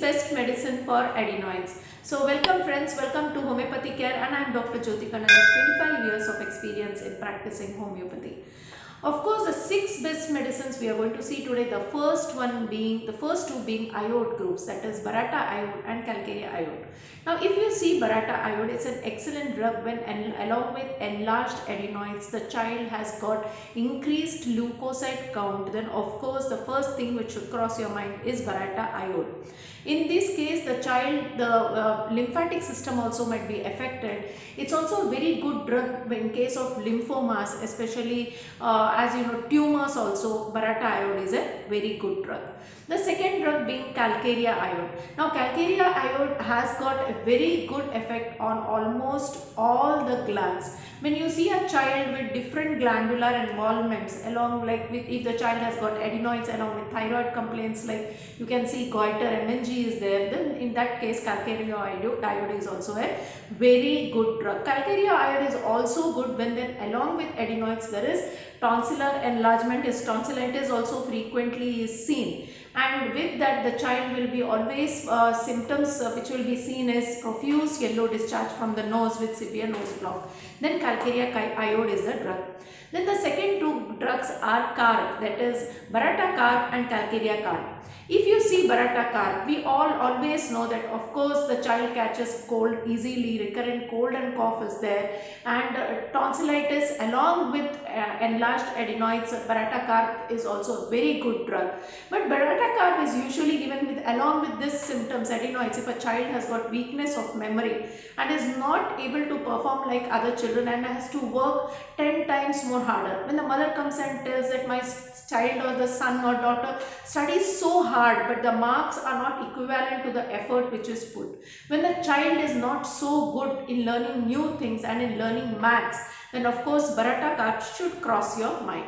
best medicine for adenoids. So welcome friends, welcome to Homeopathy Care, and I am Dr. Jyoti Kannan with 25 years of experience in practicing homeopathy. Of course, the six best medicines we are going to see today, the first two being iode groups, that is Bharata iode and Calcarea iode. Now, if you see Bharata iode, it's an excellent drug when along with enlarged adenoids, the child has got increased leukocyte count. Then, of course, the first thing which should cross your mind is Bharata iode. In this case, the lymphatic system also might be affected. It's also a very good drug in case of lymphomas, especially as you know, tumors also. Bharata iode is a very good drug. The second drug being Calcarea iode. Now, Calcarea iode has got a very good effect on almost all the glands. When you see a child with different glandular involvements, along like with, if the child has got adenoids along with thyroid complaints, like you can see goiter, MNG is there, then in that case Calcarea iode is also a very good drug. Calcarea iode is also good when then along with adenoids there is tonsillar enlargement, is tonsillitis also frequently is seen, and with that the child will be always symptoms which will be seen as profuse yellow discharge from the nose with severe nose block. Then Calcarea iode is the drug. Then the second two drugs are carb, that is Bharata carb and Calcarea carb. If you see Bharata carb, we all always know that of course the child catches cold easily, recurrent cold and cough is there, and tonsillitis along with enlarged adenoids. Bharata carb is also a very good drug. But Bharata carb is usually given with along with this symptoms, adenoids, if a child has got weakness of memory and is not able to perform like other children and has to work 10 times more harder. When the mother comes and tells that my child or the son or daughter studies so hard but the marks are not equivalent to the effort which is put. When the child is not so good in learning new things and in learning maths, then of course Bharata carb should cross your mind.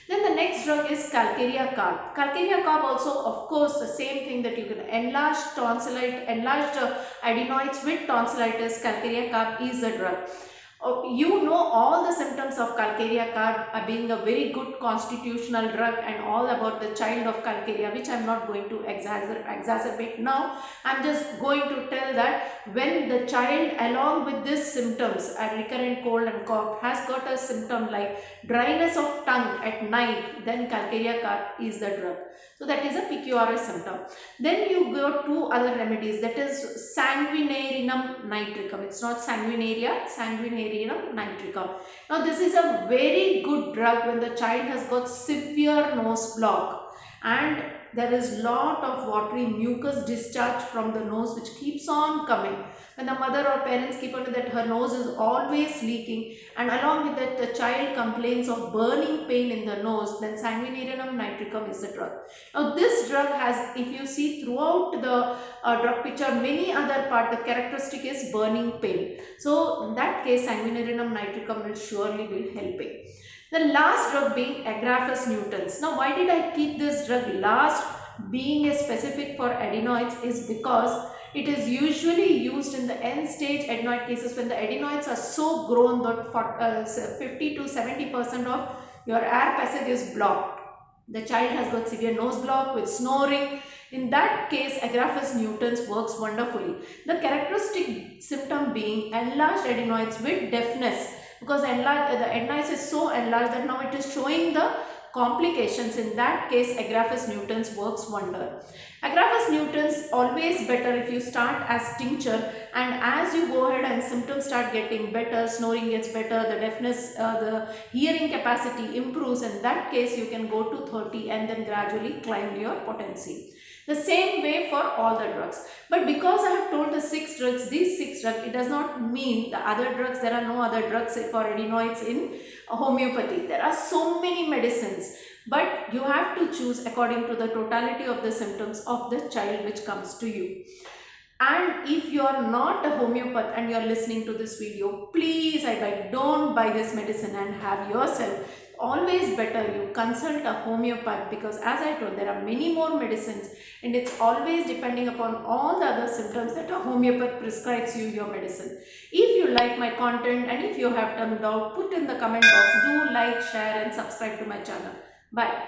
Then the next drug is Calcarea carb. Calcarea carb also, of course, the same thing, that you can enlarge adenoids with tonsillitis. Calcarea carb is the drug. You know all the symptoms of Calcarea carb being a very good constitutional drug and all about the child of Calcarea, which I am not going to exacerbate now. I am just going to tell that when the child along with these symptoms, a recurrent cold and cough, has got a symptom like dryness of tongue at night, then Calcarea carb is the drug. So that is a PQRS symptom. Then you go to other remedies, that is Sanguinarium nitricum. It's not sanguinaria, Sanguinarium nitricum. Now this is a very good drug when the child has got severe nose block and there is lot of watery mucus discharge from the nose which keeps on coming. When the mother or parents keep on to that her nose is always leaking, and along with that the child complains of burning pain in the nose, then Sanguinarium nitricum is the drug. Now this drug has, if you see throughout the drug picture, many other part, the characteristic is burning pain. So in that case Sanguinarium nitricum will surely be helping. The last drug being Agraphis nutans. Now why did I keep this drug last being a specific for adenoids is because it is usually used in the end stage adenoid cases when the adenoids are so grown that 50 to 70% of your air passage is blocked. The child has got severe nose block with snoring. In that case, Agraphis nutans works wonderfully. The characteristic symptom being enlarged adenoids with deafness, because the adenoids is so enlarged that now it is showing the complications. In that case Agraphis nutans works wonder. Agraphis nutans always better if you start as tincture, and as you go ahead and symptoms start getting better, snoring gets better, the deafness, the hearing capacity improves, in that case you can go to 30 and then gradually climb your potency. The same way for all the drugs. But because I have told the 6 drugs, these 6 drugs, it does not mean the other drugs, there are no other drugs for adenoids in homeopathy. There are so many medicines, but you have to choose according to the totality of the symptoms of the child which comes to you. And if you are not a homeopath and you are listening to this video, please I beg, don't buy this medicine and have yourself. Always better you consult a homeopath, because as I told, there are many more medicines and it's always depending upon all the other symptoms that a homeopath prescribes you your medicine. If you like my content and if you have some doubt, put in the comment box. Do like, share and subscribe to my channel. Bye.